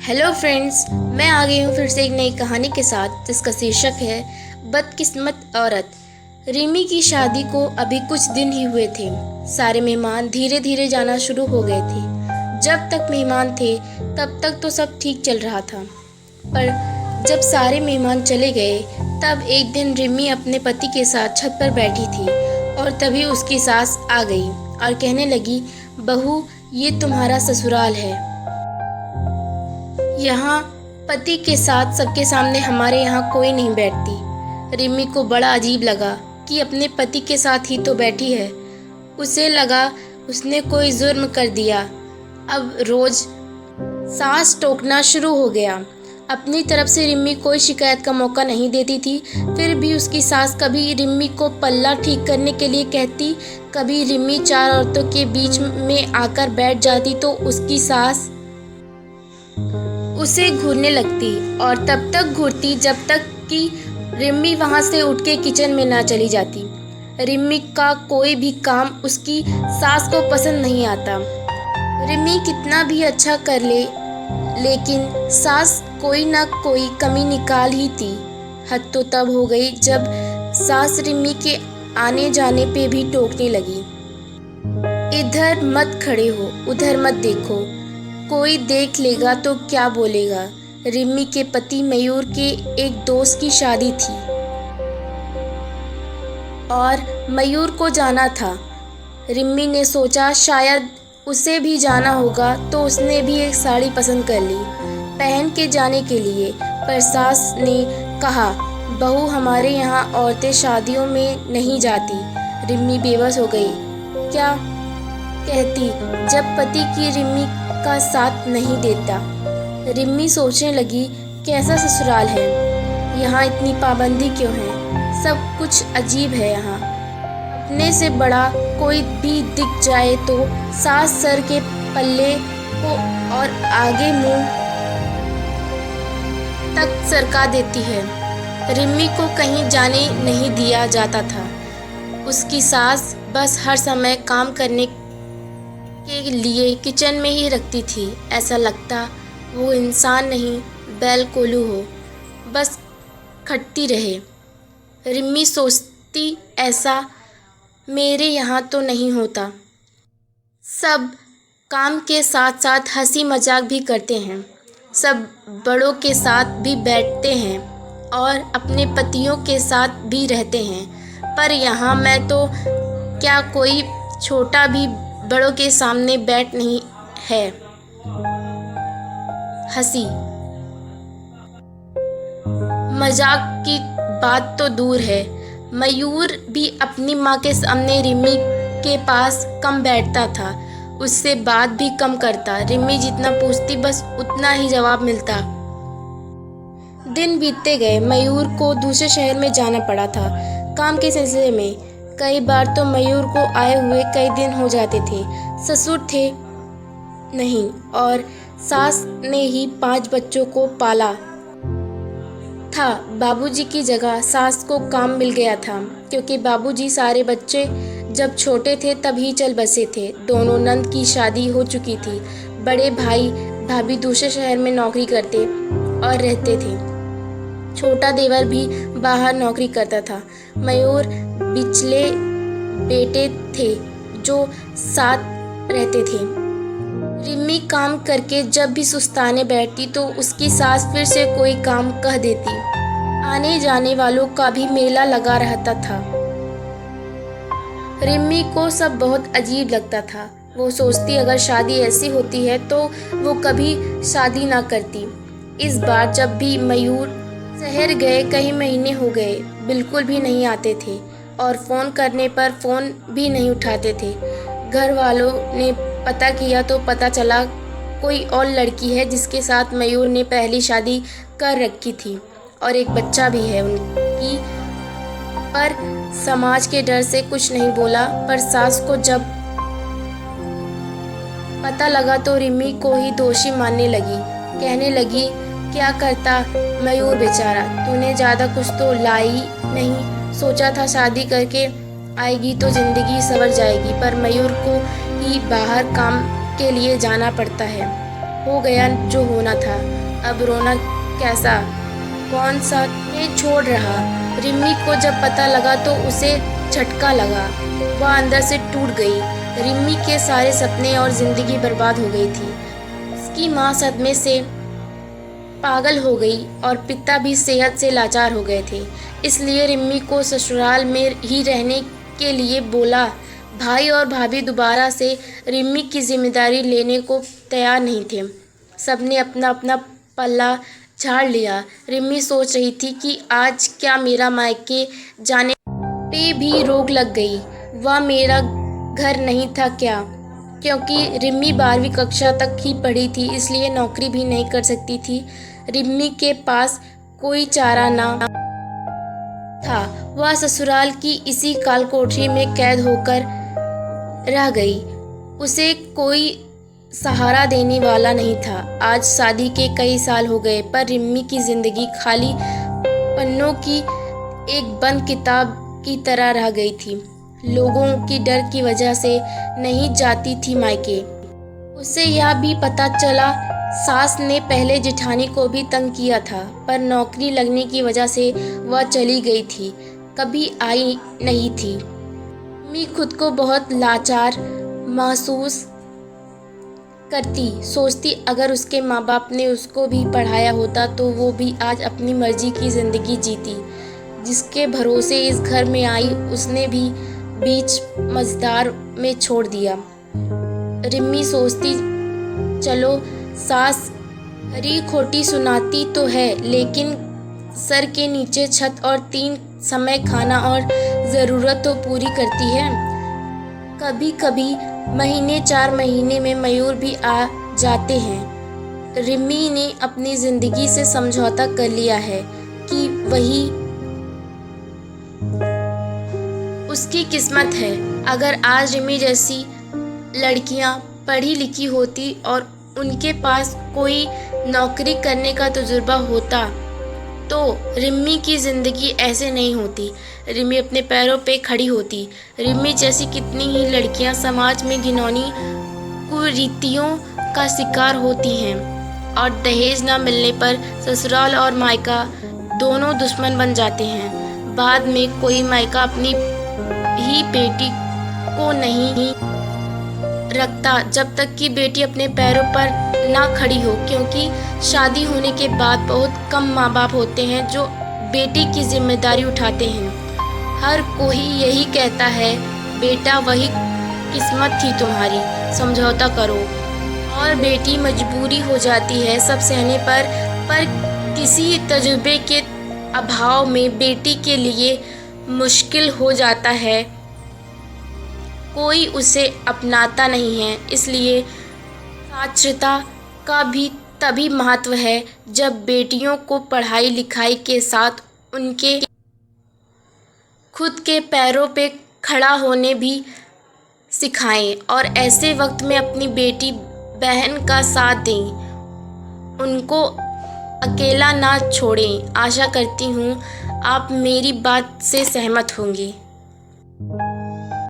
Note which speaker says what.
Speaker 1: Hello friends, मैं आ गई हूँ फिर से एक नई कहानी के साथ जिसका शीर्षक है बदकिस्मत औरत। रिमी की शादी को अभी कुछ दिन ही हुए थे। सारे मेहमान धीरे धीरे जाना शुरू हो गए थे। जब तक मेहमान थे तब तक तो सब ठीक चल रहा था, पर जब सारे मेहमान चले गए तब एक दिन रिमी अपने पति के साथ छत पर बैठी थी और तभी उसकी सास आ गई और कहने लगी, बहू, ये तुम्हारा ससुराल है। यहाँ पति के साथ सबके सामने हमारे यहाँ कोई नहीं बैठती। रिमी को बड़ा अजीब लगा कि अपने पति के साथ ही तो बैठी है। उसे लगा उसने कोई जुर्म कर दिया। अब रोज सास टोकना शुरू हो गया। अपनी तरफ से रिमी कोई शिकायत का मौका नहीं देती थी, फिर भी उसकी सास कभी रिमी को पल्ला ठीक करने के लिए कहती, कभी रिमी चार औरतों के बीच में आकर बैठ जाती तो उसकी सास उसे घूरने लगती और तब तक घूरती जब तक कि रिमी वहां से उठ के किचन में ना चली जाती। रिमी का कोई भी काम उसकी सास को पसंद नहीं आता। रिमी कितना भी अच्छा कर ले, लेकिन सास कोई ना कोई कमी निकाल ही थी। हद तो तब हो गई जब सास रिमी के आने जाने पे भी टोकने लगी। इधर मत खड़े हो, उधर मत देखो, कोई देख लेगा तो क्या बोलेगा। रिमी के पति मयूर के एक दोस्त की शादी थी और मयूर को जाना था। रिमी ने सोचा शायद उसे भी जाना होगा, तो उसने भी एक साड़ी पसंद कर ली पहन के जाने के लिए। पर सास ने कहा, बहू, हमारे यहाँ औरतें शादियों में नहीं जाती। रिमी बेबस हो गई। क्या कहती जब पति की रिमी का साथ नहीं देता। रिमी सोचने लगी, कैसा ससुराल है, यहाँ इतनी पाबंदी क्यों है, सब कुछ अजीब है यहाँ। अपने से बड़ा कोई भी दिख जाए तो सास सर के पल्ले को और आगे मुंह तक सरका देती है। रिमी को कहीं जाने नहीं दिया जाता था। उसकी सास बस हर समय काम करने के लिए किचन में ही रखती थी। ऐसा लगता वो इंसान नहीं, बैल कोल्हू हो, बस खटती रहे। रिमी सोचती, ऐसा मेरे यहाँ तो नहीं होता। सब काम के साथ साथ हंसी मजाक भी करते हैं, सब बड़ों के साथ भी बैठते हैं और अपने पतियों के साथ भी रहते हैं। पर यहाँ मैं तो क्या, कोई छोटा भी बड़ों के सामने बैठ नहीं है। हंसी मजाक की बात तो दूर है, मयूर भी अपनी माँ के सामने रिमी के पास कम बैठता था, उससे बात भी कम करता। रिमी जितना पूछती बस उतना ही जवाब मिलता। दिन बीतते गए। मयूर को दूसरे शहर में जाना पड़ा था काम के सिलसिले में। कई बार तो मयूर को आए हुए कई दिन हो जाते थे। ससुर थे नहीं और सास ने ही 5 बच्चों को पाला था। बाबूजी की जगह सास को काम मिल गया था, क्योंकि बाबूजी सारे बच्चे जब छोटे थे तभी चल बसे थे। दोनों नंद की शादी हो चुकी थी। बड़े भाई भाभी दूसरे शहर में नौकरी करते और रहते थे। छोटा देवर भी बाहर नौकरी करता था। मयूर बिचले बेटे थे जो साथ रहते थे। रिमी काम करके जब भी सुस्ताने बैठती तो उसकी सास फिर से कोई काम कह देती। आने जाने वालों का भी मेला लगा रहता था। रिमी को सब बहुत अजीब लगता था। वो सोचती अगर शादी ऐसी होती है तो वो कभी शादी ना करती। इस बार जब भी मयूर शहर गए, कई महीने हो गए, बिल्कुल भी नहीं आते थे और फ़ोन करने पर फ़ोन भी नहीं उठाते थे। घर वालों ने पता किया तो पता चला कोई और लड़की है जिसके साथ मयूर ने पहली शादी कर रखी थी और एक बच्चा भी है उनकी। पर समाज के डर से कुछ नहीं बोला। पर सास को जब पता लगा तो रिमी को ही दोषी मानने लगी। कहने लगी, क्या करता मयूर बेचारा, तूने ज़्यादा कुछ तो लाई नहीं। सोचा था शादी करके आएगी तो ज़िंदगी संवर जाएगी, पर मयूर को ही बाहर काम के लिए जाना पड़ता है। हो गया जो होना था। अब रोना कैसा, कौन सा मैं छोड़ रहा। रिम्मी को जब पता लगा तो उसे झटका लगा। वह अंदर से टूट गई। रिम्मी के सारे सपने और ज़िंदगी बर्बाद हो गई थी। उसकी माँ सदमे से पागल हो गई और पिता भी सेहत से लाचार हो गए थे। इसलिए रिम्मी को ससुराल में ही रहने के लिए बोला। भाई और भाभी दोबारा से रिम्मी की जिम्मेदारी लेने को तैयार नहीं थे। सबने अपना अपना पल्ला झाड़ लिया। रिम्मी सोच रही थी कि आज क्या मेरा मायके जाने पे भी रोक लग गई। वह मेरा घर नहीं था क्या? क्योंकि रिम्मी 12वीं कक्षा तक ही पढ़ी थी, इसलिए नौकरी भी नहीं कर सकती थी। रिम्मी के पास कोई चारा ना था। वह ससुराल की इसी काल कोठरी में कैद होकर रह गई। उसे कोई सहारा देने वाला नहीं था। आज शादी के कई साल हो गए, पर रिम्मी की जिंदगी खाली पन्नों की एक बंद किताब की तरह रह गई थी। लोगों की डर की वजह से नहीं जाती थी मायके। उसे यह भी पता चला सास ने पहले जेठानी को भी तंग किया था, पर नौकरी लगने की वजह से वह चली गई थी, कभी आई नहीं थी। रिम्मी खुद को बहुत लाचार महसूस करती। सोचती अगर उसके माँ बाप ने उसको भी पढ़ाया होता तो वो भी आज अपनी मर्जी की ज़िंदगी जीती। जिसके भरोसे इस घर में आई उसने भी बीच मझधार में छोड़ दिया। रिम्मी सोचती चलो सास खरी खोटी सुनाती तो है, लेकिन सर के नीचे छत और 3 समय खाना और ज़रूरत तो पूरी करती है। कभी कभी महीने 4 महीने में मयूर भी आ जाते हैं। रिम्मी ने अपनी ज़िंदगी से समझौता कर लिया है कि वही उसकी किस्मत है। अगर आज रिम्मी जैसी लड़कियां पढ़ी लिखी होती और उनके पास कोई नौकरी करने का तजुर्बा होता तो रिम्मी की ज़िंदगी ऐसे नहीं होती। रिम्मी अपने पैरों पे खड़ी होती। रिम्मी जैसी कितनी ही लड़कियां समाज में घिनौनी कुरीतियों का शिकार होती हैं और दहेज न मिलने पर ससुराल और मायका दोनों दुश्मन बन जाते हैं। बाद में कोई मायका अपनी ही बेटी को नहीं रखता जब तक कि बेटी अपने पैरों पर ना खड़ी हो, क्योंकि शादी होने के बाद बहुत कम माँ बाप होते हैं जो बेटी की जिम्मेदारी उठाते हैं। हर कोई यही कहता है बेटा वही किस्मत थी तुम्हारी, समझौता करो, और बेटी मजबूरी हो जाती है सब सहने पर किसी तजुर्बे के अभाव में बेटी के लिए मुश्किल हो जाता है। कोई उसे अपनाता नहीं है। इसलिए साक्षरता का भी तभी महत्व है जब बेटियों को पढ़ाई लिखाई के साथ उनके खुद के पैरों पे खड़ा होने भी सिखाएं और ऐसे वक्त में अपनी बेटी बहन का साथ दें, उनको अकेला ना छोड़ें। आशा करती हूँ आप मेरी बात से सहमत होंगे।